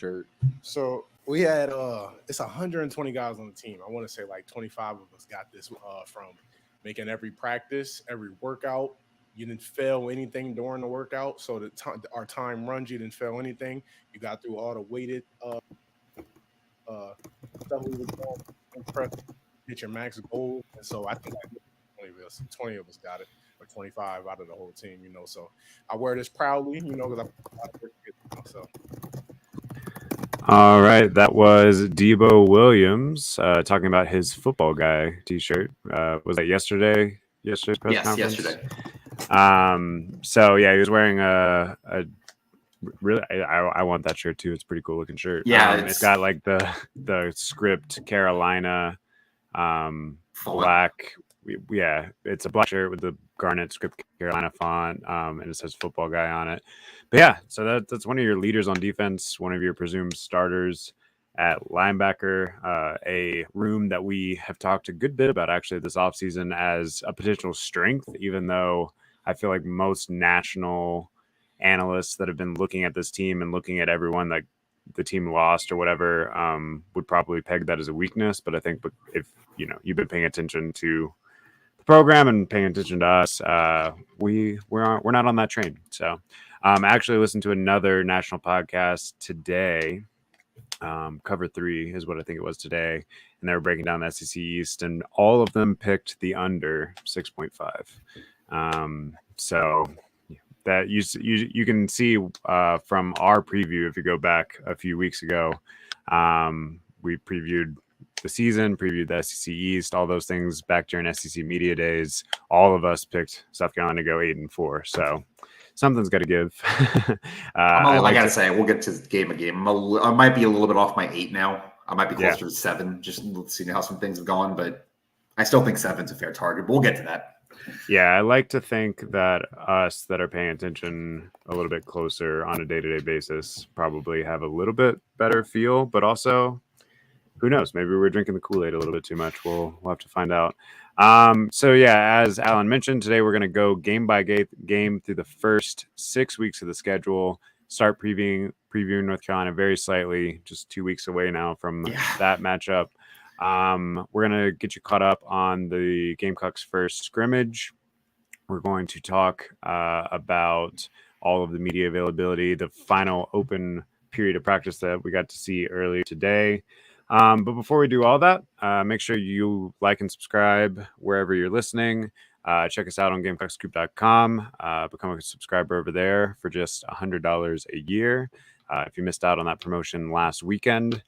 shirt. So we had it's 120 guys on the team. I want to say like 25 of us got this from making every practice, every workout. You didn't fail anything during the workout. So our time runs, you didn't fail anything. You got through all the weighted stuff we were doing, bench press, hit your max goal. And so I think 20 of us got it, or 25 out of the whole team, So I wear this proudly, because I put a lot of work into it, so. All right, that was Debo Williams talking about his football guy T-shirt. Was that yesterday? Yesterday's press conference. Yesterday. So yeah, he was wearing a really. I want that shirt too. It's a pretty cool looking shirt. Yeah, it's got like the script Carolina, black. Yeah, it's a black shirt with the garnet script Carolina font, and it says football guy on it. But yeah, so that's one of your leaders on defense, one of your presumed starters at linebacker, a room that we have talked a good bit about actually this offseason as a potential strength, even though I feel like most national analysts that have been looking at this team and looking at everyone that the team lost or whatever would probably peg that as a weakness. But I think if you've been paying attention to the program and paying attention to us, we're not on that train. So I actually listened to another national podcast today. Cover 3 is what I think it was today, and they were breaking down the SEC East, and all of them picked the under 6.5. So that you can see from our preview, if you go back a few weeks ago, we previewed the season, previewed the SEC East, all those things back during SEC Media Days. All of us picked South Carolina to go 8-4. So something's got to give. I got to say, we'll get to game. I might be a little bit off my 8 now. I might be closer to 7, just seeing how some things have gone. But I still think 7's a fair target. But we'll get to that. Yeah, I like to think that us that are paying attention a little bit closer on a day-to-day basis probably have a little bit better feel. But also, who knows? Maybe we're drinking the Kool-Aid a little bit too much. We'll have to find out. So yeah, as Alan mentioned, today we're going to go game by game through the first 6 weeks of the schedule. Start previewing North Carolina very slightly, just 2 weeks away now from that matchup. We're going to get you caught up on the Gamecocks' first scrimmage. We're going to talk about all of the media availability, the final open period of practice that we got to see earlier today. But before we do all that, make sure you like and subscribe wherever you're listening. Check us out on GamecockScoop.com. Become a subscriber over there for just $100 a year. If you missed out on that promotion last weekend,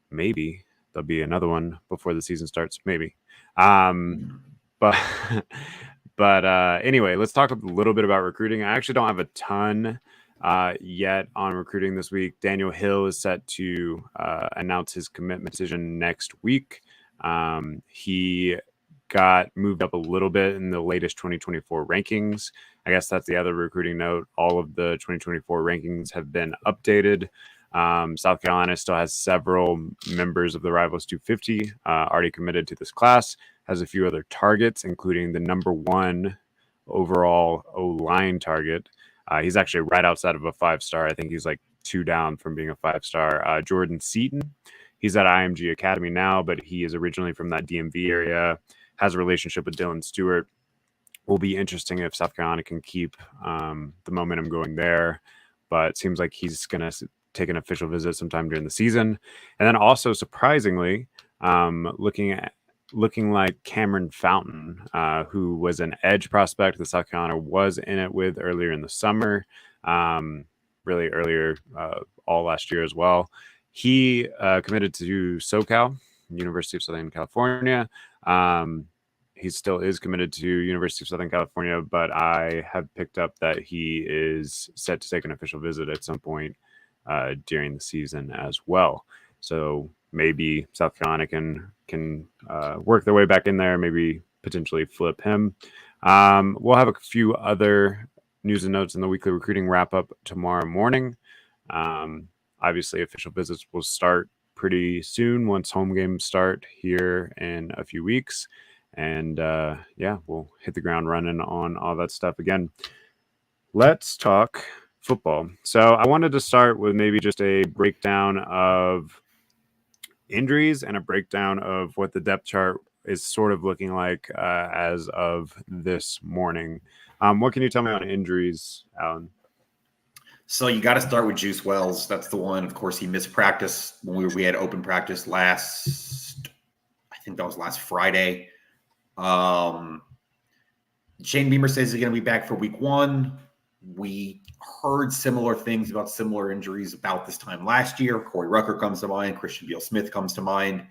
maybe there'll be another one before the season starts. Maybe. But anyway, let's talk a little bit about recruiting. I actually don't have a ton yet on recruiting this week. Daniel Hill is set to announce his commitment decision next week. He got moved up a little bit in the latest 2024 rankings. I guess that's the other recruiting note. All of the 2024 rankings have been updated. South Carolina still has several members of the Rivals 250 already committed to this class, has a few other targets, including the number 1 overall O-line target. He's actually right outside of a 5-star. I think he's like 2 down from being a 5-star. Jordan Seaton. He's at IMG Academy now, but he is originally from that DMV area, has a relationship with Dylan Stewart. Will be interesting if South Carolina can keep the momentum going there, but it seems like he's going to take an official visit sometime during the season. And then also, surprisingly, looking like Cameron Fountain, who was an edge prospect that South Carolina was in it with earlier in the summer, really earlier all last year as well. He committed to SoCal, University of Southern California. He still is committed to University of Southern California, but I have picked up that he is set to take an official visit at some point during the season as well. So maybe South Carolina can work their way back in there, maybe potentially flip him. We'll have a few other news and notes in the weekly recruiting wrap-up tomorrow morning. Obviously, official visits will start pretty soon once home games start here in a few weeks. And we'll hit the ground running on all that stuff again. Let's talk football. So I wanted to start with maybe just a breakdown of injuries and a breakdown of what the depth chart is sort of looking like as of this morning. What can you tell me on injuries, Alan? So you got to start with Juice Wells. That's the one. Of course, he missed practice when we had open practice last. I think that was last Friday. Shane Beamer says he's going to be back for week 1. We heard similar things about similar injuries about this time last year. Corey Rucker comes to mind. Christian Beal-Smith comes to mind.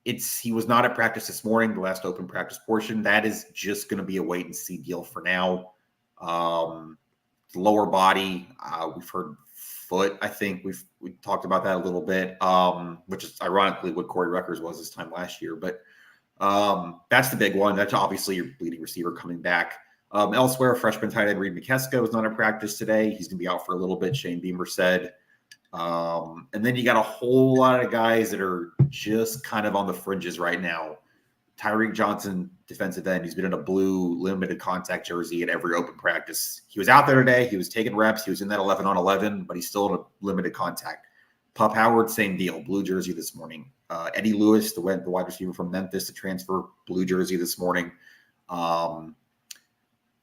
He was not at practice this morning, the last open practice portion. That is just going to be a wait and see deal for now. Lower body, we've heard foot. I think we talked about that a little bit, which is ironically what Corey Ruckers was this time last year. But that's the big one. That's obviously your leading receiver coming back. Elsewhere, freshman tight end Reed McKeska was not in practice today. He's going to be out for a little bit, Shane Beamer said. And then you got a whole lot of guys that are just kind of on the fringes right now. Tyreek Johnson, defensive end, he's been in a blue limited contact jersey at every open practice. He was out there today. He was taking reps. He was in that 11-on-11, but he's still in a limited contact. Pup Howard, same deal, blue jersey this morning. Eddie Lewis, the wide receiver from Memphis, to transfer, blue jersey this morning. I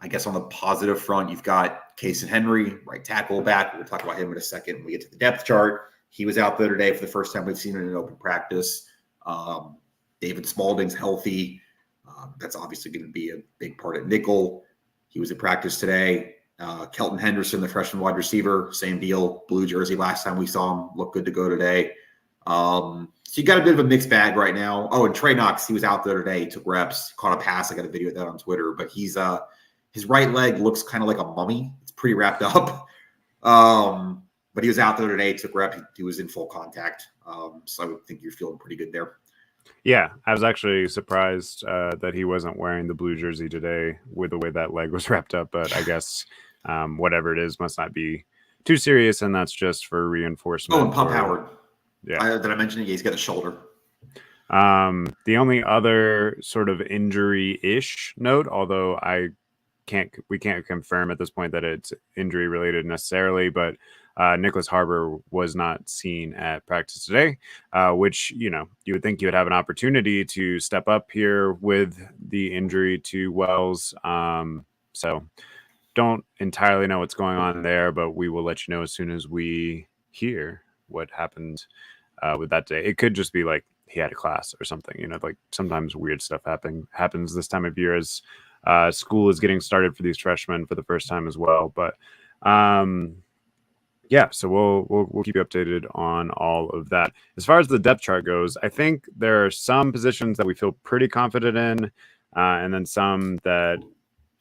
guess on the positive front, you've got Casey Henry, right tackle back. We'll talk about him in a second when we get to the depth chart. He was out there today for the first time we've seen him in an open practice. David Spaulding's healthy. That's obviously going to be a big part at nickel. He was at practice today. Kelton Henderson, the freshman wide receiver, same deal. Blue jersey last time we saw him. Looked good to go today. So you got a bit of a mixed bag right now. Oh, and Trey Knox, he was out there today. He took reps, caught a pass. I got a video of that on Twitter. But he's his right leg looks kind of like a mummy. It's pretty wrapped up. But he was out there today, took reps. He was in full contact. So I would think you're feeling pretty good there. Yeah, I was actually surprised that he wasn't wearing the blue jersey today with the way that leg was wrapped up. But I guess whatever it is must not be too serious, and that's just for reinforcement. Oh, and Pup Howard. Yeah. Did I mention he's got a shoulder? The only other sort of injury-ish note, although we can't confirm at this point that it's injury related necessarily, but Nicholas Harbor was not seen at practice today, which, you would think you would have an opportunity to step up here with the injury to Wells. So don't entirely know what's going on there, but we will let you know as soon as we hear what happened with that day. It could just be like he had a class or something, like sometimes weird stuff happens this time of year as school is getting started for these freshmen for the first time as well. But yeah, so we'll keep you updated on all of that. As far as the depth chart goes, I think there are some positions that we feel pretty confident in, and then some that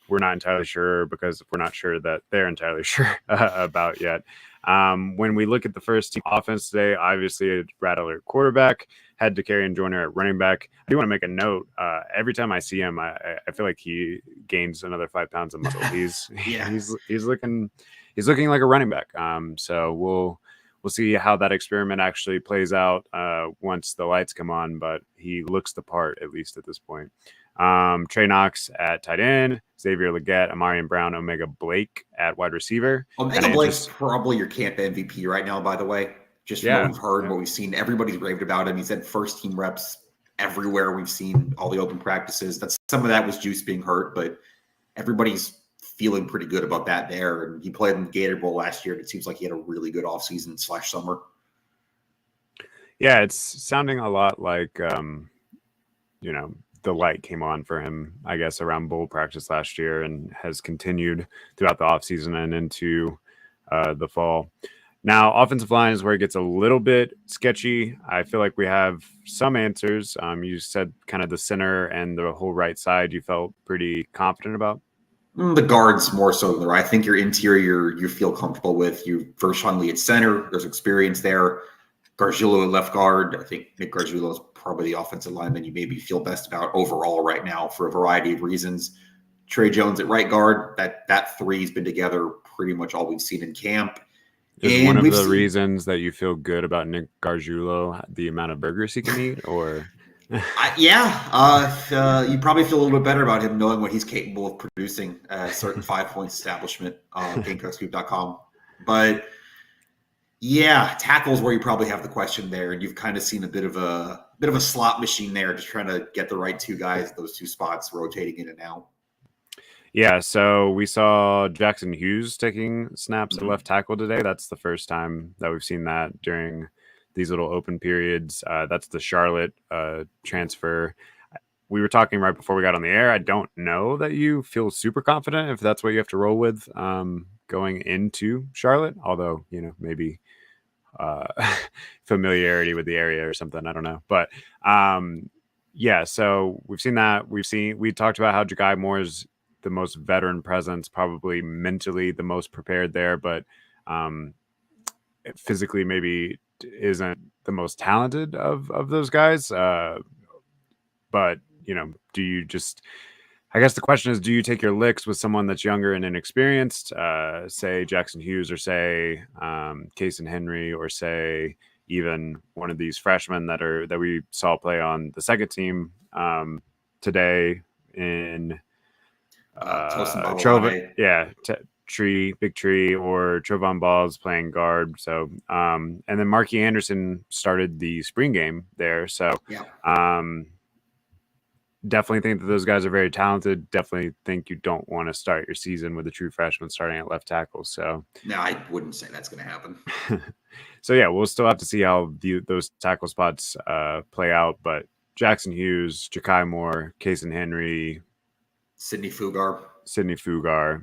we're not entirely sure because we're not sure that they're entirely sure about yet. When we look at the first team offense today, obviously Rattler at quarterback, had DeCarrion Joyner at running back. I do want to make a note. Every time I see him, I feel like he gains another 5 pounds of muscle. He's looking like a running back. So we'll see how that experiment actually plays out once the lights come on. But he looks the part, at least at this point. Trey Knox at tight end, Xavier Legette, Amarian Brown, Omega Blake at wide receiver. Omega Blake's probably your camp MVP right now, by the way. Just from what we've heard, what we've seen, everybody's raved about him. He's had first team reps everywhere. We've seen all the open practices. Some of that was Juice being hurt, but everybody's feeling pretty good about that there. And he played in the Gator Bowl last year, and it seems like he had a really good offseason / summer. Yeah, it's sounding a lot like, the light came on for him, I guess, around bowl practice last year and has continued throughout the offseason and into the fall. Now, offensive line is where it gets a little bit sketchy. I feel like we have some answers. You said kind of the center and the whole right side you felt pretty confident about. The guards more so than the right. I think your interior you feel comfortable with. You Vershawn Lee at center. There's experience there. Gargiulo at left guard. I think Nick Gargiulo is probably the offensive lineman you maybe feel best about overall right now for a variety of reasons. Trey Jones at right guard. That three's been together pretty much all we've seen in camp. Is one of the reasons that you feel good about Nick Gargiulo the amount of burgers he can eat, or You probably feel a little bit better about him knowing what he's capable of producing at a certain 5 point establishment, GamecockScoop.com. But yeah, tackles where you probably have the question there, and you've kind of seen a bit of a slot machine there, just trying to get the right two guys, those two spots, rotating in and out. Yeah, so we saw Jackson Hughes taking snaps at Mhm. left tackle today. That's the first time that we've seen that during these little open periods. That's the Charlotte transfer. We were talking right before we got on the air. I don't know that you feel super confident if that's what you have to roll with going into Charlotte, although, maybe uh, familiarity with the area or something. I don't know. But yeah, so we've seen that. We talked about how Ja'Kai Moore is the most veteran presence, probably mentally the most prepared there, but physically maybe isn't the most talented of those guys. But do you just? I guess the question is, do you take your licks with someone that's younger and inexperienced, say Jackson Hughes, or say Casey Henry, or say even one of these freshmen that we saw play on the second team today in Tosin Trova, Babalade. Big Tree, or Trovon Balls playing guard. So, and then Marky Anderson started the spring game there. So, Yeah. definitely think that those guys are very talented. Definitely think you don't want to start your season with a true freshman starting at left tackle. So, No, I wouldn't say that's going to happen. so yeah, we'll still have to see how those tackle spots play out. But Jackson Hughes, Ja'Kai Moore, Casey Henry, Sidney Fugar.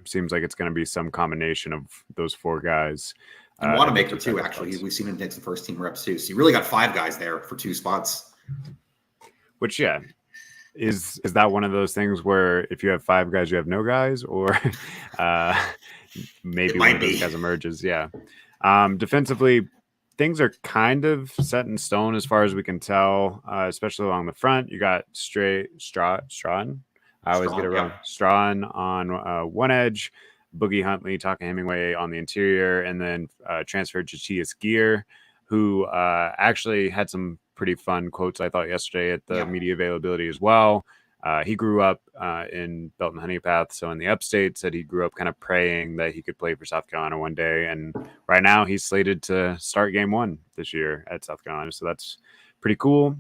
Seems like it's going to be some combination of those four guys. And Wanamaker too, actually. We've seen him take some first team reps too. So you really got 5 guys there for 2 spots. Which, yeah, is that one of those things where if you have 5 guys, you have no guys, or maybe one of those guys emerges? Yeah. Defensively, things are kind of set in stone as far as we can tell, especially along the front. You got Strawn. I always get it wrong. Strawn on one edge, Boogie Huntley, Taka Hemingway on the interior, and then transferred Jatius Gear, who actually had some pretty fun quotes, I thought, yesterday at the media availability as well. He grew up in Belton Honeypath, so in the upstate, said he grew up kind of praying that he could play for South Carolina one day. And right now he's slated to start game 1 this year at South Carolina. So that's pretty cool.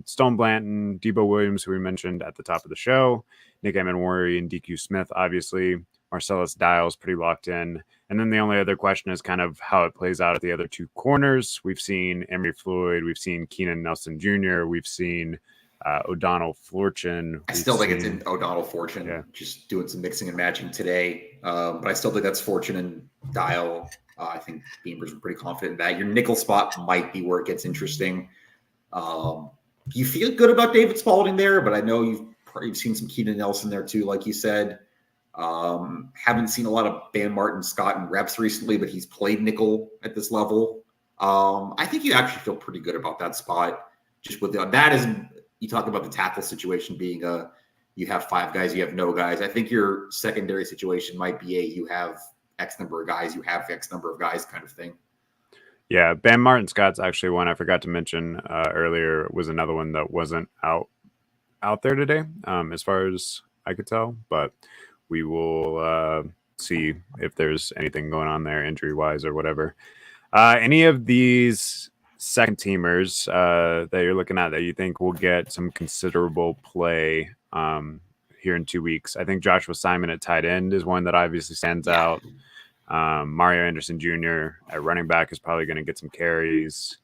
Stone Blanton, Debo Williams, who we mentioned at the top of the show, Nick Emenwari and DQ Smith, obviously. Marcellus Dials pretty locked in. And then the only other question is kind of how it plays out at the other 2 corners. We've seen Emory Floyd. We've seen Keenan Nelson Jr. We've seen O'Donnell Fortune. I still think it's in O'Donnell Fortune, just doing some mixing and matching today. But I still think that's Fortune and Dial. I think Beamer's pretty confident in that. Your nickel spot might be where it gets interesting. You feel good about David Spalding there, but I know you've seen some Keenan Nelson there too, like you said. Haven't seen a lot of Ban Martin Scott in reps recently, but he's played nickel at this level. I think you actually feel pretty good about that spot. Just with that is, you talk about the tackle situation being you have 5 guys, you have no guys. I think your secondary situation might be you have X number of guys, you have X number of guys kind of thing. Yeah, Ban Martin Scott's actually one I forgot to mention earlier, was another one that wasn't out there today, as far as I could tell. But we will see if there's anything going on there injury-wise or whatever. Any of these second teamers that you're looking at that you think will get some considerable play here in 2 weeks? I think Joshua Simon at tight end is one that obviously stands out. Mario Anderson Jr. at running back is probably going to get some carries.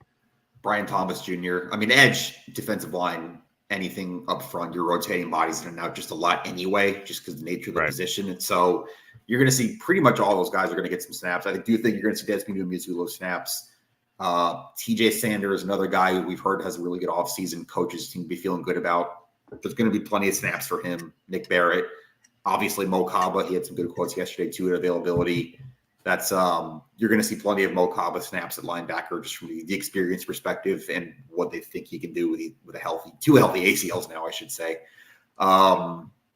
Brian Thomas Jr. I mean, edge, defensive line, anything up front, you're rotating bodies in and out just a lot anyway, just because the nature of the position. And so you're going to see pretty much all those guys are going to get some snaps. I do think you're going to see Desmond Muzulo snaps. TJ Sanders, another guy who we've heard has a really good offseason. Coaches seem to be feeling good about. There's going to be plenty of snaps for him. Nick Barrett, obviously Mo Kaba. He had some good quotes yesterday too at availability. That's you're going to see plenty of Mo Kaba snaps at linebacker just from the experience perspective and what they think he can do with two healthy ACLs now, I should say.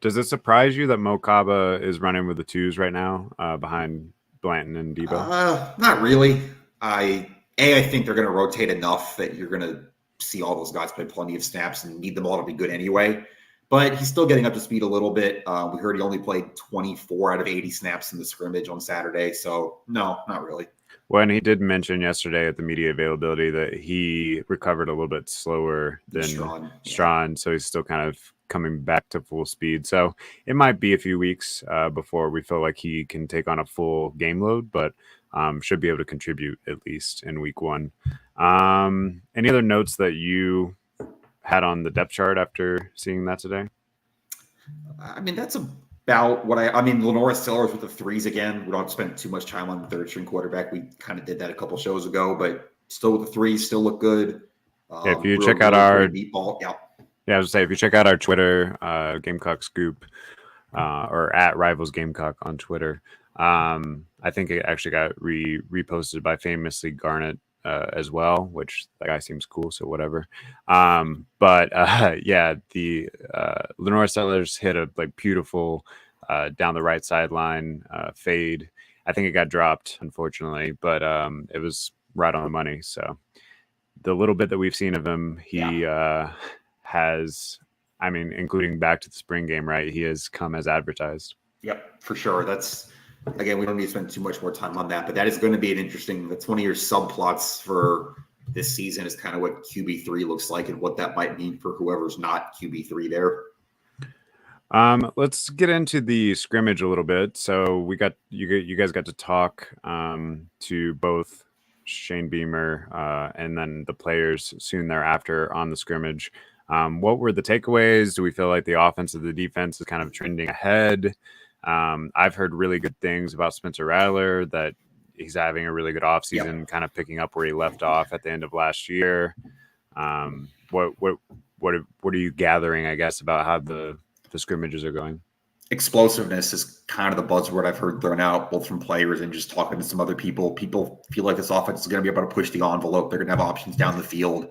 Does it surprise you that Mo Kaba is running with the 2s right now behind Blanton and Debo? Not really. I think they're going to rotate enough that you're going to see all those guys play plenty of snaps and need them all to be good anyway. But he's still getting up to speed a little bit. We heard he only played 24 out of 80 snaps in the scrimmage on Saturday. So, no, not really. Well, and he did mention yesterday at the media availability that he recovered a little bit slower than Strawn. So he's still kind of coming back to full speed. So it might be a few weeks before we feel like he can take on a full game load, but should be able to contribute at least in week 1. Any other notes that you had on the depth chart after seeing that today? I mean, that's about what I mean, Lenora Sellers with the threes again. We don't spend too much time on the third string quarterback. We kind of did that a couple shows ago, but still with the threes, still look good. If you check out our deep ball, I was say if you check out our Twitter, Gamecock Scoop, or at Rivals Gamecock on Twitter, I think it actually got reposted by Famously Garnet as well, which that guy seems cool, so whatever. But the Lenora Sellers hit a beautiful down the right sideline fade. I think it got dropped, unfortunately, but it was right on the money. So the little bit that we've seen of him, he has, I mean, including back to the spring game, right? He has come as advertised. Yep, for sure. That's, again, we don't need to spend too much more time on that, but that is going to be that's one of your subplots for this season, is kind of what QB3 looks like and what that might mean for whoever's not QB3 there. Let's get into the scrimmage a little bit. So we got you guys got to talk to both Shane Beamer and then the players soon thereafter on the scrimmage. What were the takeaways? Do we feel like the offense or the defense is kind of trending ahead? I've heard really good things about Spencer Rattler, that he's having a really good offseason, kind of picking up where he left off at the end of last year. What are you gathering, I guess, about how the scrimmages are going? Explosiveness is kind of the buzzword I've heard thrown out, both from players and just talking to some other people. People feel like this offense is going to be able to push the envelope. They're going to have options down the field.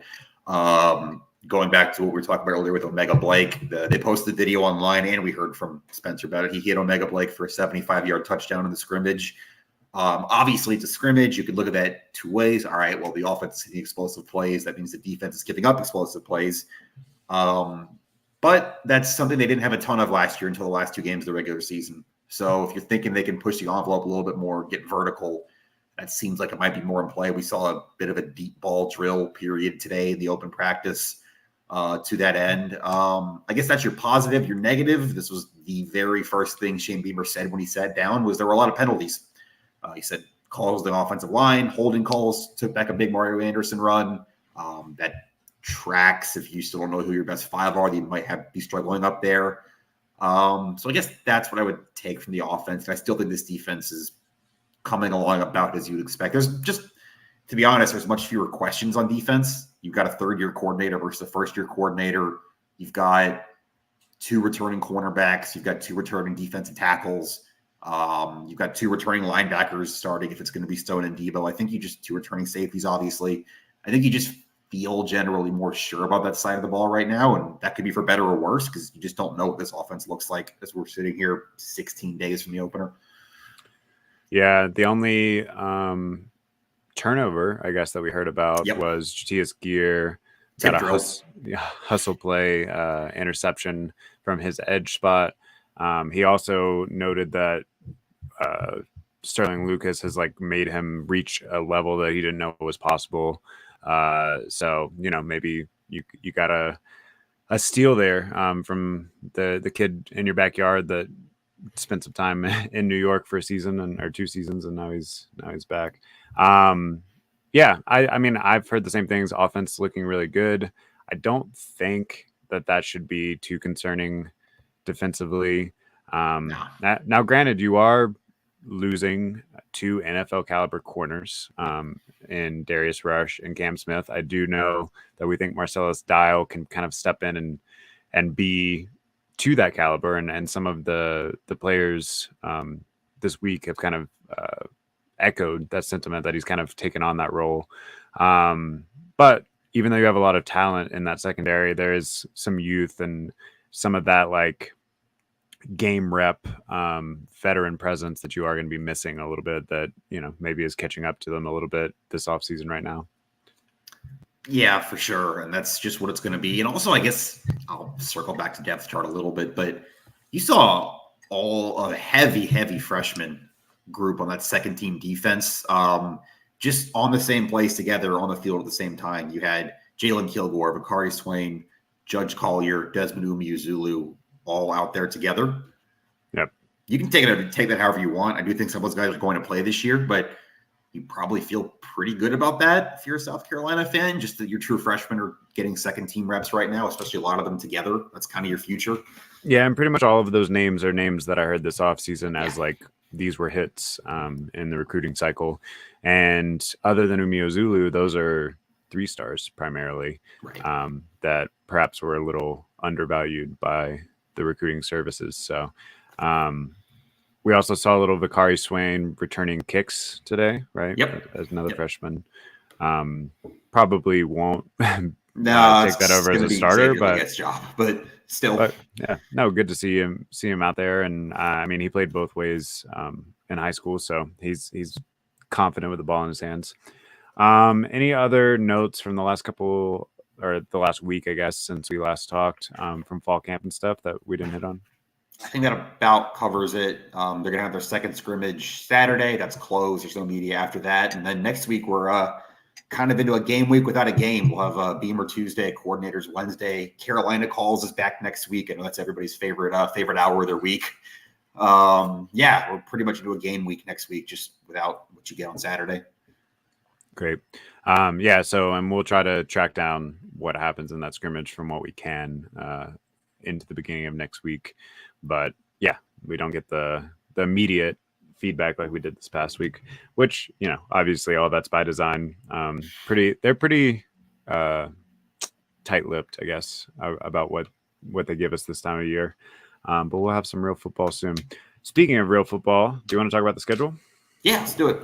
Going back to what we were talking about earlier with Omega Blake, they posted the video online, and we heard from Spencer about it. He hit Omega Blake for a 75-yard touchdown in the scrimmage. Obviously, it's a scrimmage. You could look at that two ways. All right, well, the offense is hitting explosive plays. That means the defense is giving up explosive plays. But that's something they didn't have a ton of last year until the last 2 games of the regular season. So if you're thinking they can push the envelope a little bit more, get vertical, that seems like it might be more in play. We saw a bit of a deep ball drill period today in the open practice to that end. I guess that's your positive. Your negative, this was the very first thing Shane Beamer said when he sat down, was there were a lot of penalties. He said calls the offensive line, holding calls, took back a big Mario Anderson run. That tracks if you still don't know who your best 5 are, you might be struggling up there. So I guess that's what I would take from the offense. And I still think this defense is coming along about as you'd expect. There's just, to be honest, there's much fewer questions on defense. You've got a third-year coordinator versus a first-year coordinator. You've got 2 returning cornerbacks. You've got 2 returning defensive tackles. You've got 2 returning linebackers starting if it's going to be Stone and Debo. I think you just 2 returning safeties, obviously. I think you just feel generally more sure about that side of the ball right now, and that could be for better or worse because you just don't know what this offense looks like as we're sitting here 16 days from the opener. Yeah, the only turnover, I guess, that we heard about was Jatius Gear got a hustle play interception from his edge spot. He also noted that Sterling Lucas has made him reach a level that he didn't know was possible. So maybe you got a steal there from the kid in your backyard that spent some time in New York for a season or 2 seasons, and now he's back. I mean, I've heard the same things. Offense looking really good. I don't think that should be too concerning defensively. Now, granted, you are losing 2 NFL caliber corners in Darius Rush and Cam Smith. I do know that we think Marcellus Dial can kind of step in and be to that caliber, and some of the players this week have kind of echoed that sentiment that he's kind of taken on that role. But even though you have a lot of talent in that secondary, there is some youth and some of that game rep veteran presence that you are going to be missing a little bit, that maybe is catching up to them a little bit this offseason right now. Yeah, for sure. And that's just what it's going to be. And also, I guess I'll circle back to depth chart a little bit, but you saw all a heavy freshman group on that second team defense, just on the same place together on the field at the same time. You had Jalen Kilgore, Bakari Swain, Judge Collier, Desmond Umeozulu all out there together. Yep. You can take that however you want. I do think some of those guys are going to play this year, but you probably feel pretty good about that if you're a South Carolina fan, just that your true freshmen are getting second team reps right now, especially a lot of them together. That's kind of your future. Yeah, and pretty much all of those names are names that I heard this offseason as like these were hits in the recruiting cycle. And other than Umeozulu, those are 3-stars primarily, Right. that perhaps were a little undervalued by the recruiting services. So we also saw a little Bakari Swain returning kicks today, right? Yep. As another Yep. freshman. Probably won't No, take that over as a be starter, Xavier but Leggett's job, but still. but yeah, no, good to see him out there. And I mean, he played both ways in high school, so he's confident with the ball in his hands. Any other notes from the last couple or the last week, I guess, since we last talked from fall camp and stuff that we didn't hit on? I think that about covers it. They're going to have their second scrimmage Saturday. That's closed. There's no media after that. And then next week, we're kind of into a game week without a game. We'll have Beamer Tuesday, Coordinators Wednesday. Carolina Calls is back next week. I know that's everybody's favorite hour of their week. Yeah, we're pretty much into a game week next week, just without what you get on Saturday. Great. Yeah, so and we'll try to track down what happens in that scrimmage from what we can into the beginning of next week. But yeah, we don't get the immediate feedback like we did this past week, which, you know, obviously all that's by design. They're pretty tight-lipped, I guess, about what they give us this time of year. But we'll have some real football soon. Speaking of real football, do you want to talk about the schedule? Yeah, let's do it.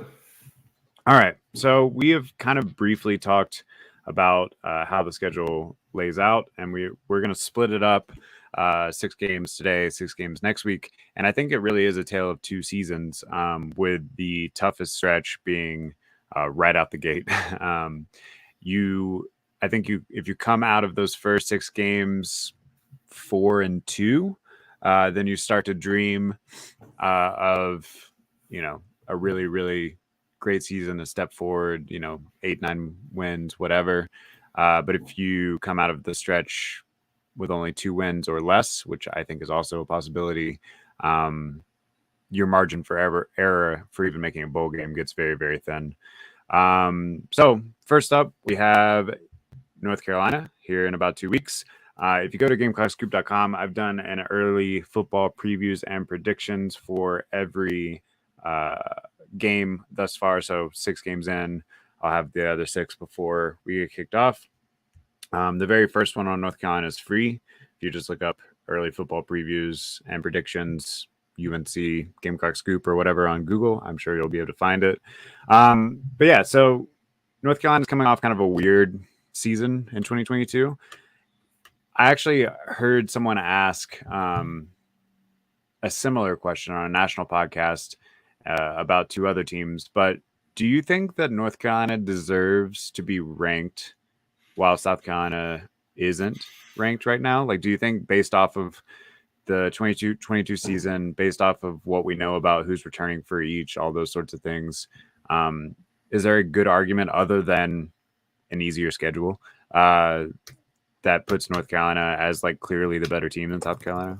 All right. So we have kind of briefly talked about how the schedule lays out, and we're going to split it up. 6 games today, 6 games next week. And I think it really is a tale of 2 seasons, with the toughest stretch being right out the gate. If you come out of those first 6 games 4-2, then you start to dream of, you know, a really, really great season, a step forward, 8-9 wins, whatever. But if you come out of the stretch with only 2 wins or less, which I think is also a possibility, your margin for error for even making a bowl game gets very, very thin. So first up, we have North Carolina here in about 2 weeks. If you go to GamecockScoop.com, I've done an early football previews and predictions for every game thus far. So 6 games in, I'll have the other 6 before we get kicked off. The very first one on North Carolina is free. If you just look up early football previews and predictions, UNC, Gamecock Scoop, or whatever on Google, I'm sure you'll be able to find it. But yeah, so North Carolina's coming off kind of a weird season in 2022. I actually heard someone ask a similar question on a national podcast about 2 other teams. But do you think that North Carolina deserves to be ranked while South Carolina isn't ranked right now? Like, do you think based off of the 22 season, based off of what we know about who's returning for each, all those sorts of things, is there a good argument other than an easier schedule that puts North Carolina as like clearly the better team than South Carolina?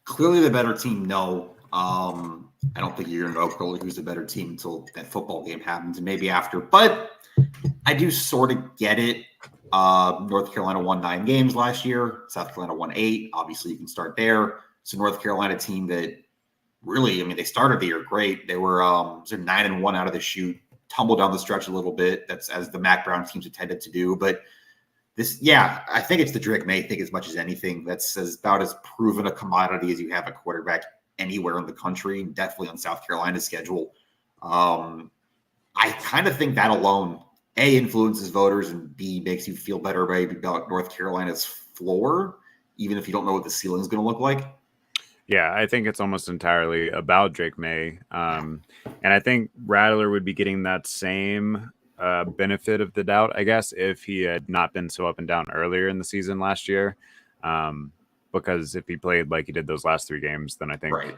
Clearly the better team, no. I don't think you're going to know clearly who's the better team until that football game happens and maybe after. But I do sort of get it. North Carolina won 9 games last year. South Carolina won 8. Obviously, you can start there. It's a North Carolina team that really, I mean, they started the year great. They were 9-1 out of the chute, tumbled down the stretch a little bit. That's as the Mac Brown teams have tended to do. But this, yeah, I think it's the Drake May thing as much as anything. That's about as proven a commodity as you have a quarterback anywhere in the country, definitely on South Carolina's schedule. I kind of think that alone, A, influences voters, and B, makes you feel better maybe about North Carolina's floor, even if you don't know what the ceiling is going to look like. Yeah, I think it's almost entirely about Drake May. And I think Rattler would be getting that same benefit of the doubt, I guess, if he had not been so up and down earlier in the season last year. Because if he played like he did those last 3 games, then I think, Right.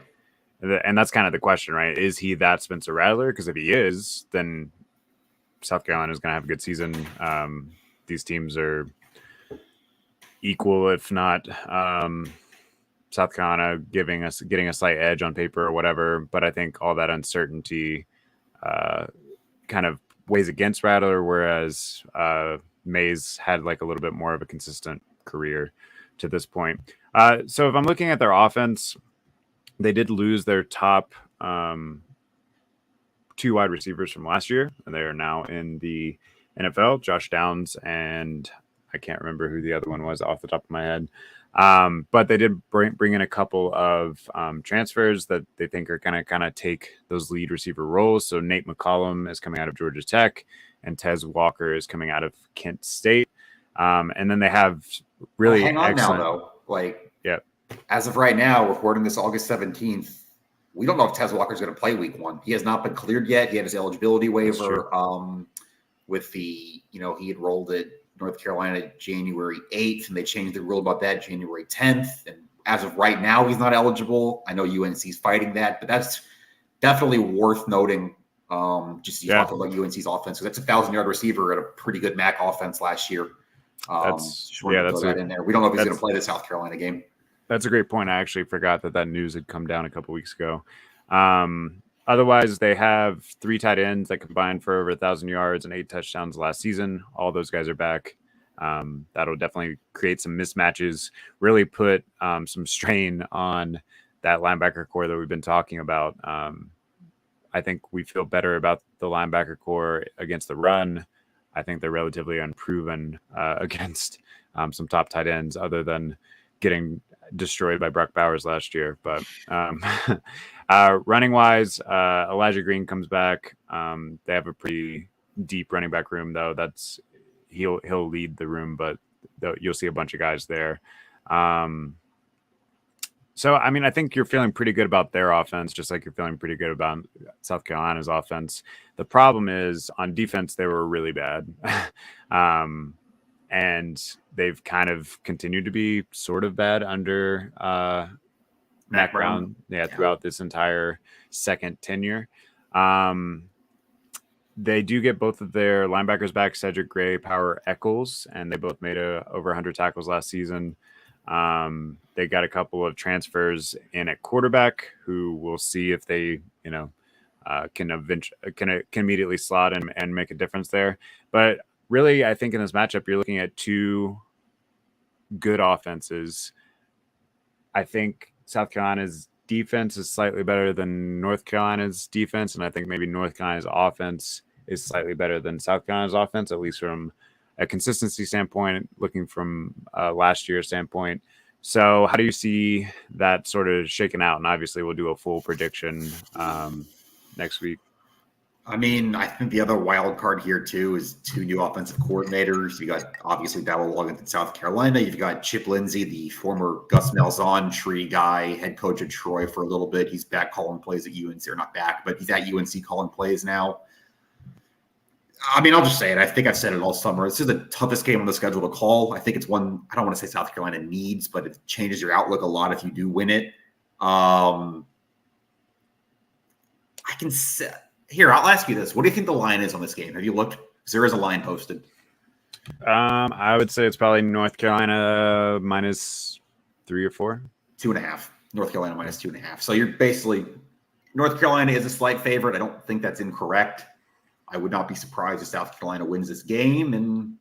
and that's kind of the question, right? Is he that Spencer Rattler? Because if he is, then South Carolina is going to have a good season. These teams are equal, if not South Carolina getting a slight edge on paper or whatever. But I think all that uncertainty kind of weighs against Rattler, whereas Mays had like a little bit more of a consistent career to this point. So if I'm looking at their offense, they did lose their top 2 wide receivers from last year, and they are now in the NFL, Josh Downs, and I can't remember who the other one was off the top of my head. But they did bring in a couple of transfers that they think are going to kind of take those lead receiver roles. So Nate McCollum is coming out of Georgia Tech, and Tez Walker is coming out of Kent State. And then they have really hang on excellent. Now, though. Like, yeah, as of right now, recording this August 17th, we don't know if Tez Walker is going to play week 1. He has not been cleared yet. He had his eligibility waiver with the, he enrolled at North Carolina January 8th, and they changed the rule about that January 10th. And as of right now, he's not eligible. I know UNC's fighting that, but that's definitely worth noting. Talking about UNC's offense, because that's a 1,000-yard receiver at a pretty good MAC offense last year. That's in there. We don't know if he's going to play the South Carolina game. That's a great point. I actually forgot that news had come down a couple weeks ago. Otherwise, they have 3 tight ends that combined for over 1,000 yards and 8 touchdowns last season. All those guys are back. That'll definitely create some mismatches, really put some strain on that linebacker core that we've been talking about. I think we feel better about the linebacker core against the run. I think they're relatively unproven against some top tight ends, other than getting destroyed by Brock Bowers last year. But running wise, Elijah Green comes back. They have a pretty deep running back room, though. He'll lead the room, but you'll see a bunch of guys there. So, I mean, I think you're feeling pretty good about their offense, just like you're feeling pretty good about South Carolina's offense. The problem is on defense, they were really bad. And they've kind of continued to be sort of bad under Mac Brown throughout this entire second tenure. They do get both of their linebackers back, Cedric Gray, Power Eccles, and they both made over 100 tackles last season. They got a couple of transfers in at quarterback, who we'll see if they, can immediately slot and make a difference there. But really, I think in this matchup, you're looking at 2 good offenses. I think South Carolina's defense is slightly better than North Carolina's defense, and I think maybe North Carolina's offense is slightly better than South Carolina's offense, at least from a consistency standpoint, looking from last year's standpoint. So how do you see that sort of shaken out? And obviously we'll do a full prediction next week. I mean, I think the other wild card here, too, is 2 new offensive coordinators. You got, obviously, Dowell Logan in South Carolina. You've got Chip Lindsey, the former Gus Malzahn tree guy, head coach at Troy for a little bit. He's back calling plays at UNC, or not back, but he's at UNC calling plays now. I mean, I'll just say it. I think I've said it all summer. This is the toughest game on the schedule to call. I think it's one I don't want to say South Carolina needs, but it changes your outlook a lot if you do win it. I can say... Here, I'll ask you this. What do you think the line is on this game? Have you looked? Because there is a line posted. I would say it's probably North Carolina -3 or 4. 2.5. North Carolina -2.5. So you're basically – North Carolina is a slight favorite. I don't think that's incorrect. I would not be surprised if South Carolina wins this game. And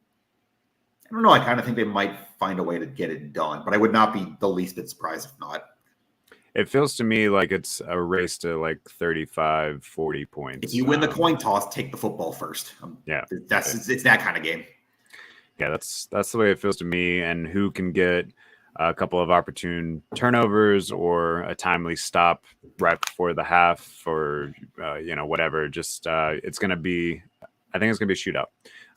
I don't know. I kind of think they might find a way to get it done. But I would not be the least bit surprised if not. It feels to me like it's a race to like 35, 40 points. If you win the coin toss, take the football first. It's that kind of game. Yeah, that's the way it feels to me. And who can get a couple of opportune turnovers or a timely stop right before the half, or whatever. Just it's going to be. I think it's going to be a shootout.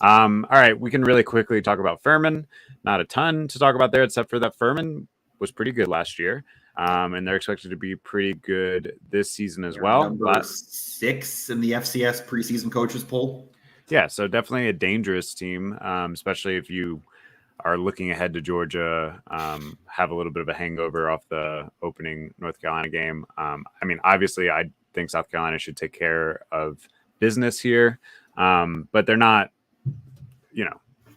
All right, we can really quickly talk about Furman. Not a ton to talk about there, except for that Furman was pretty good last year. And they're expected to be pretty good this season as well. Number 6 in the FCS preseason coaches poll. Yeah, so definitely a dangerous team, especially if you are looking ahead to Georgia, have a little bit of a hangover off the opening North Carolina game. I mean, obviously, I think South Carolina should take care of business here, but they're not,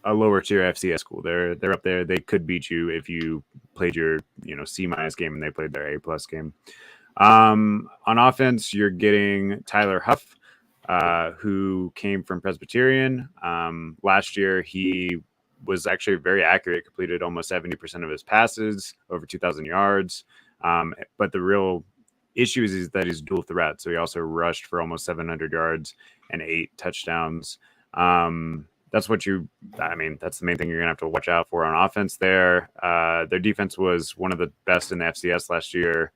a lower tier FCS school. They're up there. They could beat you if you played your, C- game and they played their A+ game. On offense, you're getting Tyler Huff, who came from Presbyterian. Last year, he was actually very accurate, completed almost 70% of his passes, over 2,000 yards. But the real issue is that he's dual threat. So he also rushed for almost 700 yards and 8 touchdowns. That's what that's the main thing you're going to have to watch out for on offense there. Their defense was one of the best in the FCS last year.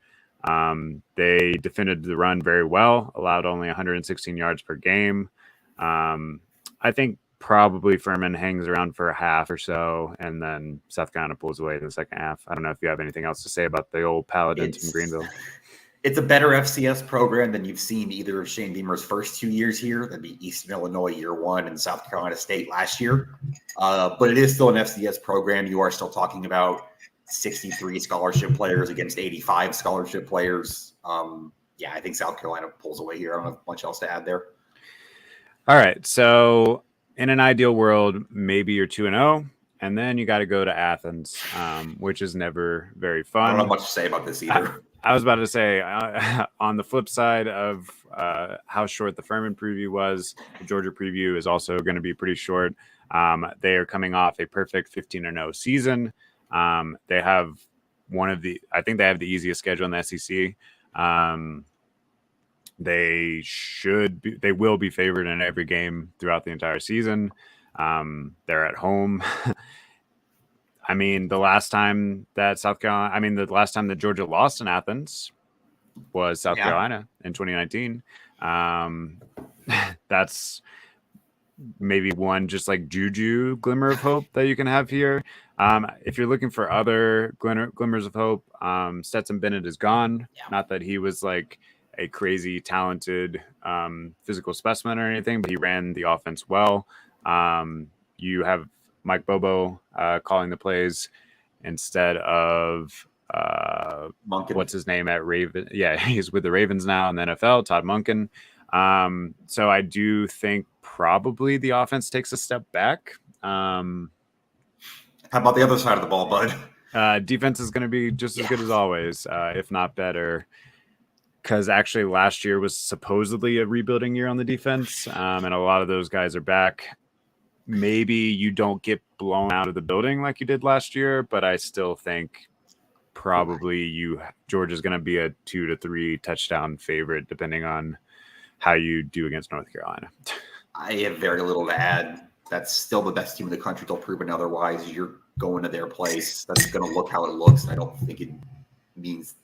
They defended the run very well, allowed only 116 yards per game. I think probably Furman hangs around for a half or so, and then South Carolina pulls away in the second half. I don't know if you have anything else to say about the old Paladins from Greenville. It's a better FCS program than you've seen either of Shane Beamer's first 2 years here. That'd be Eastern Illinois year 1 and South Carolina State last year. But it is still an FCS program. You are still talking about 63 scholarship players against 85 scholarship players. I think South Carolina pulls away here. I don't have much else to add there. All right. So in an ideal world, maybe you're 2-0, and then you got to go to Athens, which is never very fun. I don't have much to say about this either. I was about to say, on the flip side of how short the Furman preview was, the Georgia preview is also going to be pretty short. They are coming off a perfect 15-0 season. They have I think they have the easiest schedule in the SEC. They will be favored in every game throughout the entire season. They're at home. I mean, the last time that Georgia lost in Athens was South Carolina in 2019. That's maybe one just like juju glimmer of hope that you can have here. If you're looking for other glimmers of hope, Stetson Bennett is gone. Yeah. Not that he was like a crazy talented physical specimen or anything, but he ran the offense well. You have Mike Bobo calling the plays instead of what's his name at Raven. Yeah, he's with the Ravens now in the NFL, Todd Monken. So I do think probably the offense takes a step back. How about the other side of the ball, bud? Defense is going to be just as good as always, if not better. Because actually last year was supposedly a rebuilding year on the defense, and a lot of those guys are back. Maybe you don't get blown out of the building like you did last year, but I still think probably Georgia's going to be a 2 to 3 touchdown favorite, depending on how you do against North Carolina. I have very little to add. That's still the best team in the country till proven otherwise. You're going to their place. That's going to look how it looks. I don't think it means,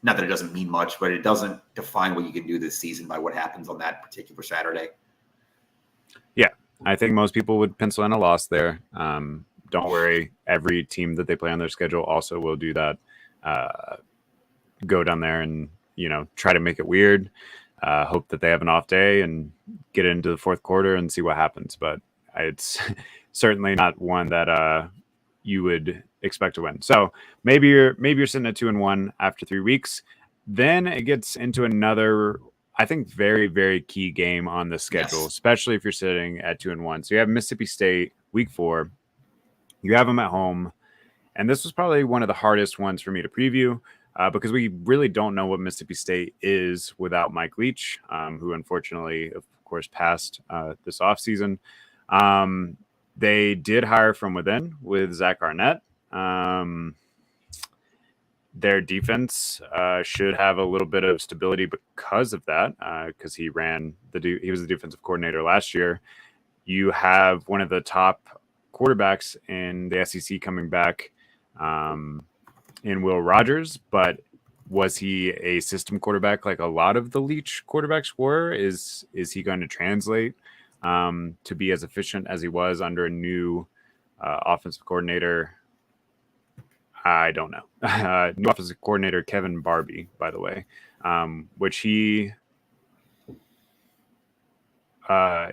not that it doesn't mean much, but it doesn't define what you can do this season by what happens on that particular Saturday. Yeah, I think most people would pencil in a loss there. Don't worry. Every team that they play on their schedule also will do that. Go down there and, try to make it weird. Hope that they have an off day and get into the fourth quarter and see what happens. But it's certainly not one that you would expect to win. So maybe you're sitting at 2-1 after 3 weeks. Then it gets into another, I think, very, very key game on the schedule, especially if you're sitting at 2-1. So you have Mississippi State week 4. You have them at home. And this was probably one of the hardest ones for me to preview because we really don't know what Mississippi State is without Mike Leach, who unfortunately, of course, passed this offseason. They did hire from within with Zach Arnett. Their defense should have a little bit of stability because of that, because he was the defensive coordinator last year. You have one of the top quarterbacks in the SEC coming back in Will Rogers, but was he a system quarterback like a lot of the Leach quarterbacks were? Is he going to translate to be as efficient as he was under a new offensive coordinator? I don't know. New offensive coordinator Kevin Barbie, by the way, which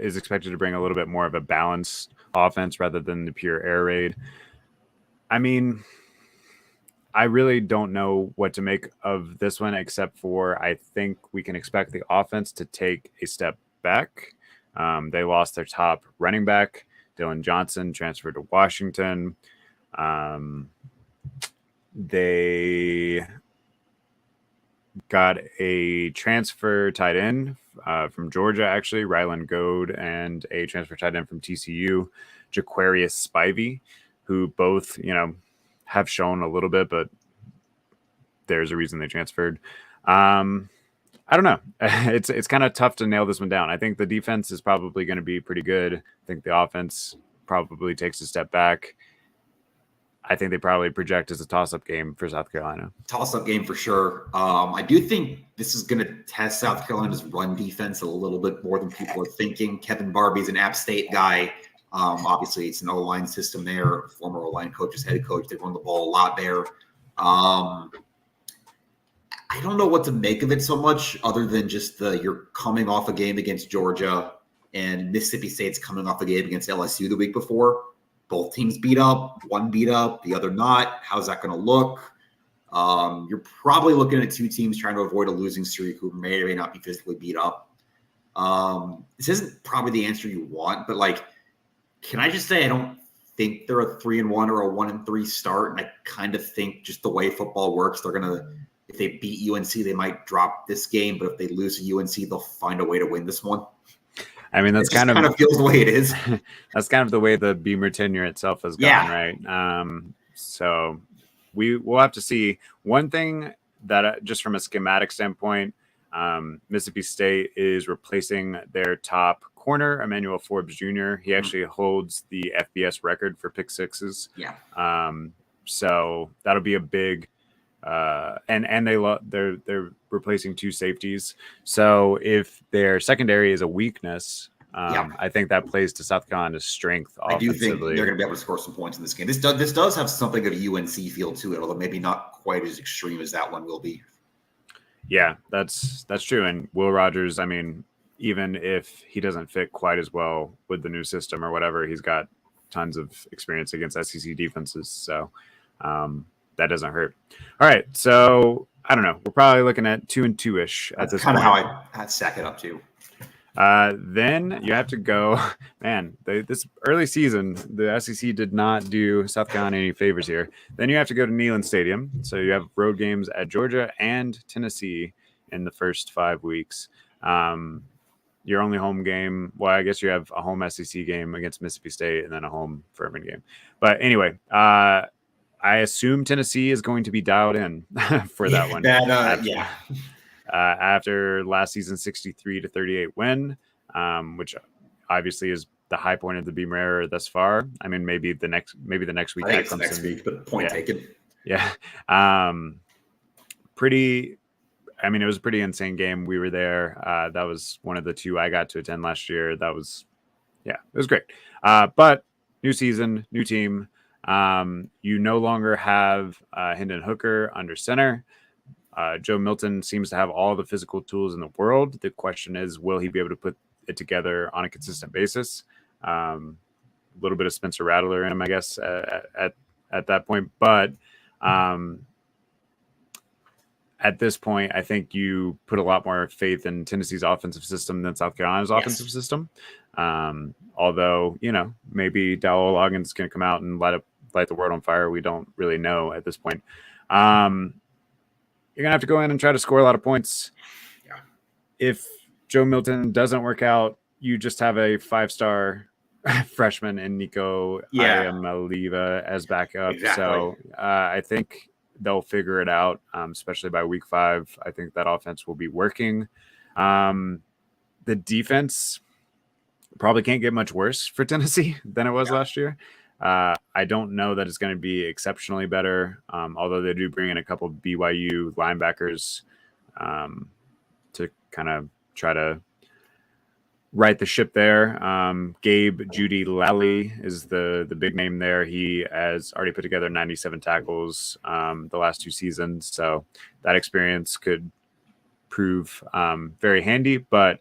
is expected to bring a little bit more of a balanced offense rather than the pure air raid. I mean, I really don't know what to make of this one, except for I think we can expect the offense to take a step back. They lost their top running back, Dylan Johnson, transferred to Washington. They got a transfer tight end from Georgia, actually, Ryland Goad, and a transfer tight end from TCU, Jaquarius Spivey, who both, have shown a little bit, but there's a reason they transferred. I don't know. It's kind of tough to nail this one down. I think the defense is probably going to be pretty good. I think the offense probably takes a step back. I think they probably project as a toss-up game for South Carolina. Toss-up game for sure. I do think this is going to test South Carolina's run defense a little bit more than people are thinking. Kevin Barbie's an App State guy. Obviously, it's an O-line system there. Former O-line coach is head coach. They run the ball a lot there. I don't know what to make of it so much other than just you're coming off a game against Georgia and Mississippi State's coming off a game against LSU the week before. Both teams beat up, one beat up, the other not. How's that going to look? You're probably looking at two teams trying to avoid a losing streak who may or may not be physically beat up. This isn't probably the answer you want, but can I just say I don't think they're a 3-1 or a 1-3 start. And I kind of think just the way football works, they're going to, if they beat UNC, they might drop this game. But if they lose to UNC, they'll find a way to win this one. I mean, that's kind of feels the way it is. That's kind of the way the Beamer tenure itself has gone, right? So we'll have to see. One thing that just from a schematic standpoint, Mississippi State is replacing their top corner, Emmanuel Forbes Jr. He actually holds the FBS record for pick sixes. Yeah. So that'll be a big. And they're replacing two safeties. So if their secondary is a weakness, I think that plays to South Carolina's strength. I do think they're going to be able to score some points in this game. This does have something of a UNC feel to it, although maybe not quite as extreme as that one will be. Yeah, that's true. And Will Rogers, I mean, even if he doesn't fit quite as well with the new system or whatever, he's got tons of experience against SEC defenses. So that doesn't hurt. All right, so I don't know. We're probably looking at 2-2-ish at this point. Kind of how I stack it up too. Then you have to go, man. This early season, the SEC did not do South Carolina any favors here. Then you have to go to Neyland Stadium. So you have road games at Georgia and Tennessee in the first 5 weeks. Your only home game, well, I guess you have a home SEC game against Mississippi State and then a home Furman game. But anyway, I assume Tennessee is going to be dialed in for that one. After last season's 63-38 win, which obviously is the high point of the Beamer era thus far. I mean, maybe the next week. I think it's next week, but point taken. Yeah. It was a pretty insane game. We were there. That was one of the two I got to attend last year. It was great. But new season, new team. You no longer have Hendon Hooker under center. Joe Milton seems to have all the physical tools in the world. The question is, will he be able to put it together on a consistent basis? A little bit of Spencer Rattler in him, I guess, at that point. But at this point, I think you put a lot more faith in Tennessee's offensive system than South Carolina's offensive system. Although, maybe Dowell Loggins is going to come out and light the world on fire. We don't really know at this point. You're going to have to go in and try to score a lot of points. Yeah. If Joe Milton doesn't work out, you just have a 5-star freshman in Nico Iamaleava as backup. Exactly. So I think they'll figure it out, especially by week 5. I think that offense will be working. The defense probably can't get much worse for Tennessee than it was last year. I don't know that it's going to be exceptionally better, although they do bring in a couple of BYU linebackers to kind of try to right the ship there. Gabe Judy Lally is the big name there. He has already put together 97 tackles the last 2 seasons, so that experience could prove very handy. But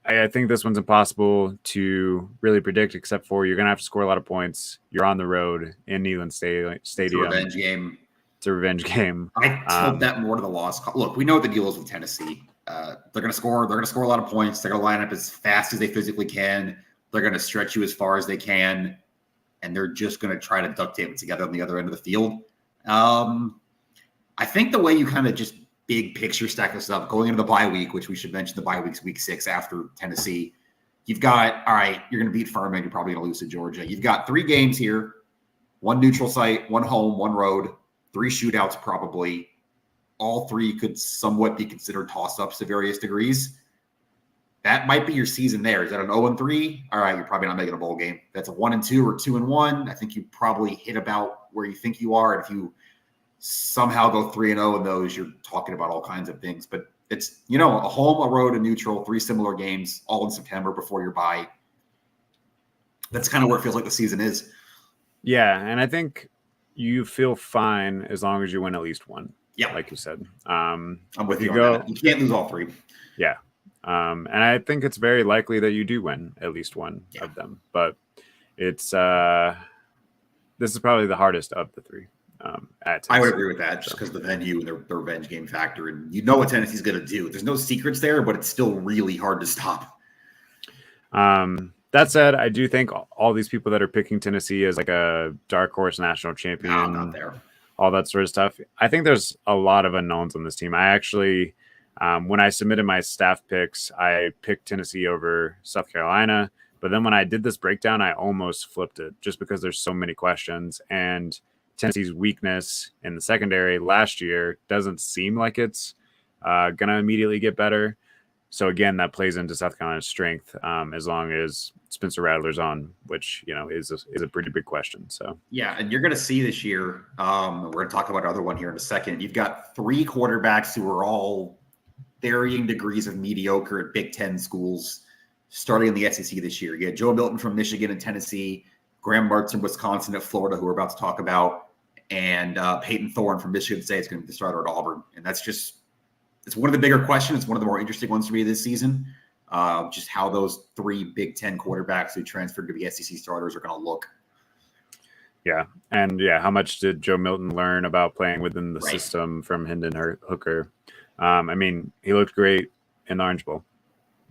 I think this one's impossible to really predict, except for you're going to have to score a lot of points. You're on the road in Neyland Stadium. It's a revenge game. It's a revenge game. I tilt that more to the loss. Look, we know what the deal is with Tennessee. They're going to score. They're going to score a lot of points. They're going to line up as fast as they physically can. They're going to stretch you as far as they can, and they're just going to try to duct tape it together on the other end of the field. I think the way you kind of just big picture stack this up going into the bye week, which we should mention the bye week's week 6 after Tennessee. You've got, all right, you're going to beat Furman. You're probably going to lose to Georgia. You've got 3 games here, 1 neutral site, 1 home, 1 road, 3 shootouts probably. All 3 could somewhat be considered toss-ups to various degrees. That might be your season there. Is that an 0-3? All right, you're probably not making a bowl game. That's a 1-2 or 2-1. I think you probably hit about where you think you are. And if you somehow go 3-0 in those, you're talking about all kinds of things. But it's, a home, a road, a neutral, 3 similar games, all in September before your bye. That's kind of where it feels like the season is. Yeah, and I think you feel fine as long as you win at least 1. Yeah, like you said. I'm with you on that. You can't lose all 3. Yeah. And I think it's very likely that you do win at least 1 of them. But it's this is probably the hardest of the 3. I would agree with that, just because the venue and the revenge game factor, and what Tennessee's going to do. There's no secrets there, but it's still really hard to stop. That said, I do think all these people that are picking Tennessee as like a dark horse national champion, no, not there. All that sort of stuff. I think there's a lot of unknowns on this team. I actually, when I submitted my staff picks, I picked Tennessee over South Carolina. But then when I did this breakdown, I almost flipped it just because there's so many questions. And Tennessee's weakness in the secondary last year doesn't seem like it's going to immediately get better. So again, that plays into South Carolina's strength as long as Spencer Rattler's on, which is a pretty big question. So yeah, and you're going to see this year. We're going to talk about another one here in a second. You've got 3 quarterbacks who are all varying degrees of mediocre at Big Ten schools, starting in the SEC this year. You had Joe Milton from Michigan and Tennessee, Graham Mertz from Wisconsin at Florida, who we're about to talk about, and Peyton Thorne from Michigan State is going to be the starter at Auburn. And that's just it's one of the bigger questions. It's one of the more interesting ones for me this season. Just how those 3 Big Ten quarterbacks who transferred to the SEC starters are going to look. Yeah. And how much did Joe Milton learn about playing within the system from Hendon Hooker? He looked great in the Orange Bowl.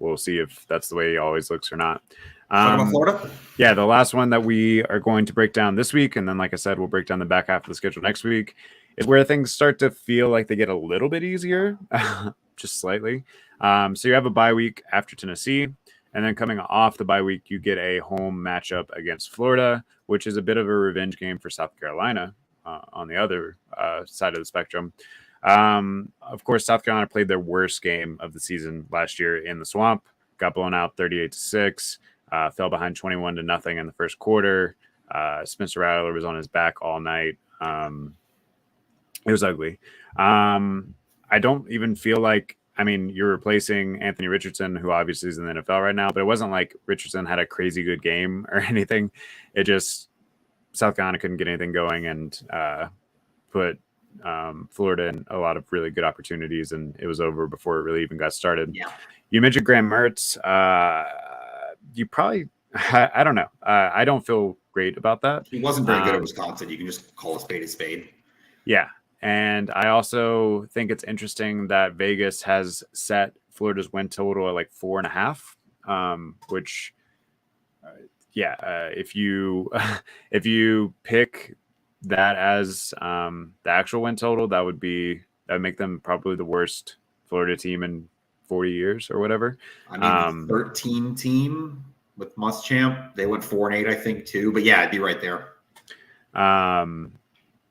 We'll see if that's the way he always looks or not. Talking about Florida? Yeah, the last one that we are going to break down this week, and then, like I said, we'll break down the back half of the schedule next week, is where things start to feel like they get a little bit easier, just slightly. So you have a bye week after Tennessee, and then coming off the bye week, you get a home matchup against Florida, which is a bit of a revenge game for South Carolina on the other side of the spectrum. Of course, South Carolina played their worst game of the season last year in the Swamp, got blown out 38-6, fell behind 21-0 in the first quarter. Spencer Rattler was on his back all night. It was ugly. I don't even feel like, you're replacing Anthony Richardson, who obviously is in the NFL right now, but it wasn't like Richardson had a crazy good game or anything. It just, South Carolina couldn't get anything going and put Florida in a lot of really good opportunities, and it was over before it really even got started. Yeah. You mentioned Graham Mertz. You probably, I don't know. I don't feel great about that. He wasn't very good at Wisconsin. You can just call a spade a spade. Yeah. And I also think it's interesting that Vegas has set Florida's win total at like 4.5, which, if you pick that as the actual win total, that would make them probably the worst Florida team in 40 years or whatever. 13 team with Muschamp, they went 4-8, I think, too. But yeah, I'd be right there.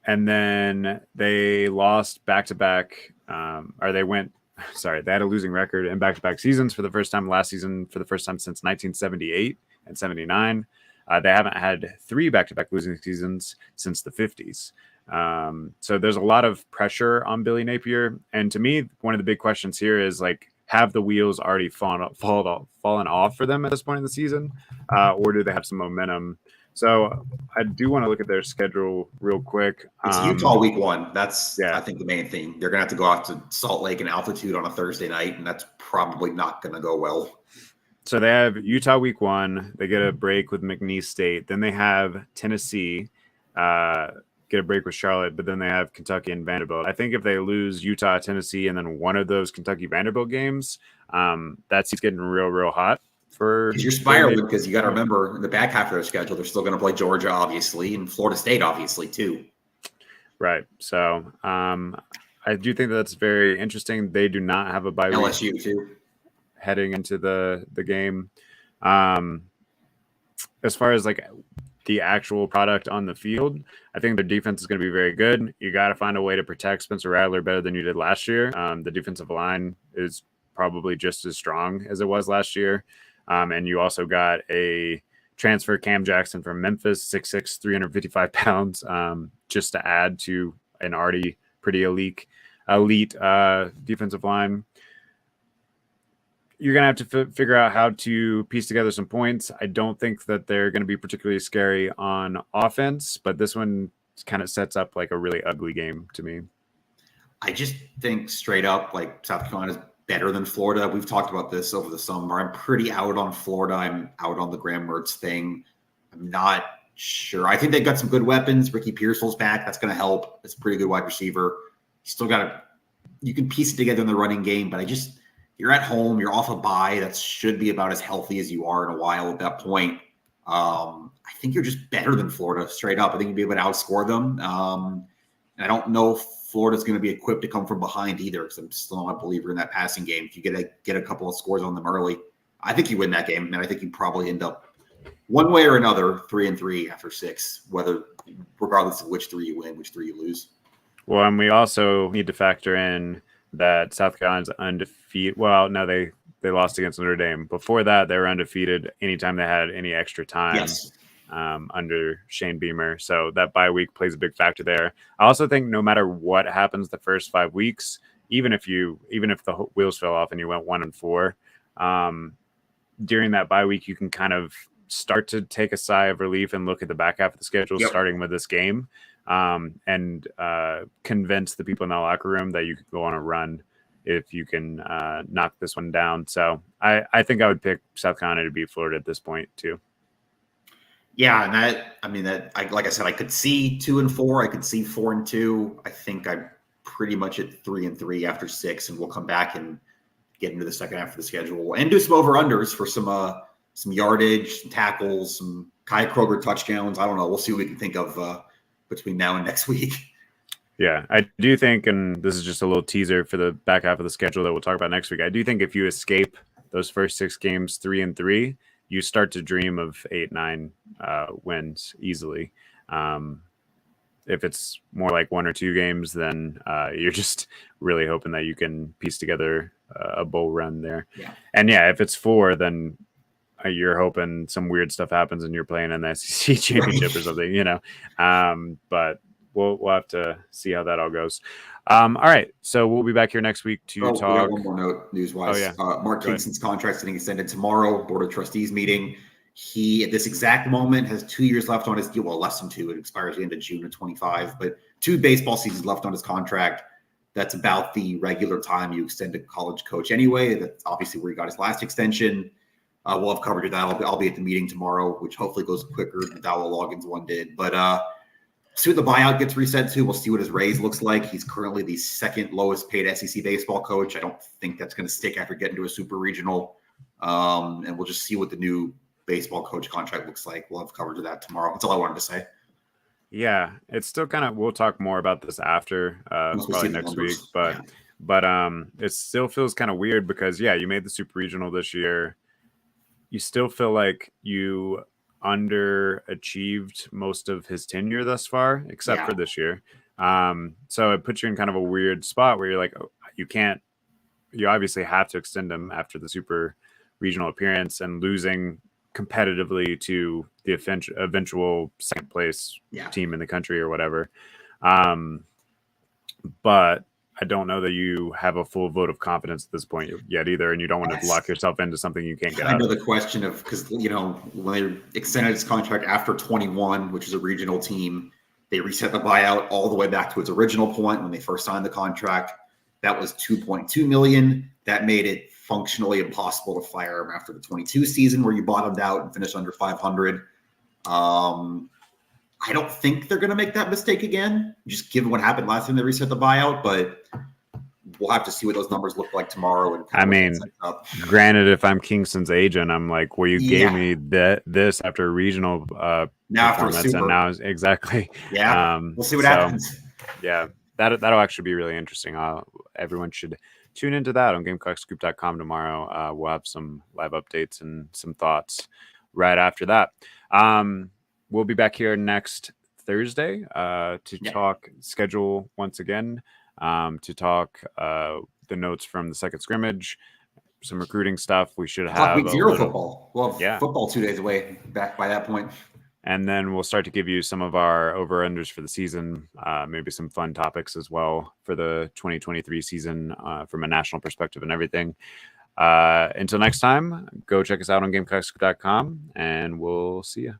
And then they lost back-to-back, they had a losing record in back-to-back seasons for the first time last season, for the first time since 1978 and 79. They haven't had 3 back-to-back losing seasons since the 50s. So there's a lot of pressure on Billy Napier. And to me, one of the big questions here is, like, have the wheels already fallen off for them at this point in the season? Or do they have some momentum? So I do want to look at their schedule real quick. It's Utah week 1. That's, I think, the main thing. They're going to have to go out to Salt Lake and altitude on a Thursday night, and that's probably not going to go well. So they have Utah week 1. They get a break with McNeese State. Then they have Tennessee, get a break with Charlotte, but then they have Kentucky and Vanderbilt. I think if they lose Utah, Tennessee, and then one of those Kentucky Vanderbilt games, that seat's getting real hot for. Because you're spiraling, because you got to remember in the back half of their schedule, they're still going to play Georgia, obviously, and Florida State, obviously, too. Right. So I do think that's very interesting. They do not have a bye week. LSU, too. Heading into the game. As far as like the actual product on the field, I think their defense is going to be very good. You got to find a way to protect Spencer Rattler better than you did last year. The defensive line is probably just as strong as it was last year. And you also got a transfer, Cam Jackson from Memphis, 6'6", 355 pounds, just to add to an already pretty elite defensive line. You're going to have to figure out how to piece together some points. I don't think that they're going to be particularly scary on offense, but this one kind of sets up like a really ugly game to me. I just think straight up, like, South Carolina is better than Florida. We've talked about this over the summer. I'm pretty out on Florida. I'm out on the Graham Mertz thing. I'm not sure. I think they've got some good weapons. Ricky Pearsall's back. That's going to help. It's a pretty good wide receiver. You still got to – you can piece it together in the running game, but you're at home. You're off a bye. That should be about as healthy as you are in a while at that point. I think you're just better than Florida straight up. I think you'll be able to outscore them. And I don't know if Florida's going to be equipped to come from behind either, because I'm still not a believer in that passing game. If you get a couple of scores on them early, I think you win that game, and I think you probably end up one way or another 3-3 after 6, regardless of which 3 you win, which 3 you lose. Well, and we also need to factor in that South Carolina's undefeated. Well, no, they lost against Notre Dame. Before that, they were undefeated anytime they had any extra time. Yes. Under Shane Beamer. So that bye week plays a big factor there. I also think no matter what happens the first 5 weeks, even if the wheels fell off and you went 1-4, during that bye week, you can kind of start to take a sigh of relief and look at the back half of the schedule, starting with this game, and convince the people in the locker room that you could go on a run if you can knock this one down. So I think I would pick South Carolina to beat Florida at this point too. Yeah, and like I said, I could see 2-4. I could see 4-2. I think I'm pretty much at 3-3 after 6, and we'll come back and get into the second half of the schedule and do some over-unders for some yardage, some tackles, some Kai Kroger touchdowns. I don't know. We'll see what we can think of between now and next week. Yeah, I do think, and this is just a little teaser for the back half of the schedule that we'll talk about next week. I do think if you escape those first 6 games 3-3, you start to dream of 8-9 wins easily. If it's more like 1 or 2 games, then you're just really hoping that you can piece together a bowl run there. Yeah. And yeah, if it's 4, then you're hoping some weird stuff happens and you're playing in the SEC championship or something, but we'll have to see how that all goes. All right, so we'll be back here next week to talk. We got one more note news-wise. Oh, yeah. Mark Kingston's contract's getting extended tomorrow. Board of Trustees meeting. He, at this exact moment, has 2 years left on his deal. Well, less than 2. It expires at the end of June of 25. But 2 baseball seasons left on his contract. That's about the regular time you extend a college coach anyway. That's obviously where he got his last extension. We'll have coverage of that. I'll be at the meeting tomorrow, which hopefully goes quicker than Dowell Loggins one did. But see what the buyout gets reset to. We'll see what his raise looks like. He's currently the 2nd lowest paid SEC baseball coach. I don't think that's going to stick after getting to a super regional. And we'll just see what the new baseball coach contract looks like. We'll have coverage of that tomorrow. That's all I wanted to say. Yeah, it's still kind of, we'll talk more about this after probably next week, but it still feels kind of weird because you made the super regional this year. You still feel like you underachieved most of his tenure thus far, except for this year. So it puts you in kind of a weird spot where you're like, you obviously have to extend him after the super regional appearance and losing competitively to the eventual second place team in the country or whatever. But I don't know that you have a full vote of confidence at this point yet either, and you don't want to lock yourself into something you can't get out of. I know the question of, because, when they extended his contract after 21, which is a regional team, they reset the buyout all the way back to its original point when they first signed the contract. That was $2.2 million. That made it functionally impossible to fire him after the 22 season where you bottomed out and finished under 500. I don't think they're going to make that mistake again, just given what happened last time they reset the buyout, but we'll have to see what those numbers look like tomorrow. And I mean, granted, if I'm Kingston's agent, I'm like, well, you gave me this after a regional now performance, and now exactly. We'll see what happens. Yeah, that'll actually be really interesting. Everyone should tune into that on GamecockScoop.com tomorrow. We'll have some live updates and some thoughts right after that. We'll be back here next Thursday to talk schedule once again, to talk the notes from the second scrimmage, some recruiting stuff. We should have week 0 football. We'll have football 2 days away back by that point. And then we'll start to give you some of our over-unders for the season, maybe some fun topics as well for the 2023 season from a national perspective and everything. Until next time, go check us out on GamecockScoop.com, and we'll see you.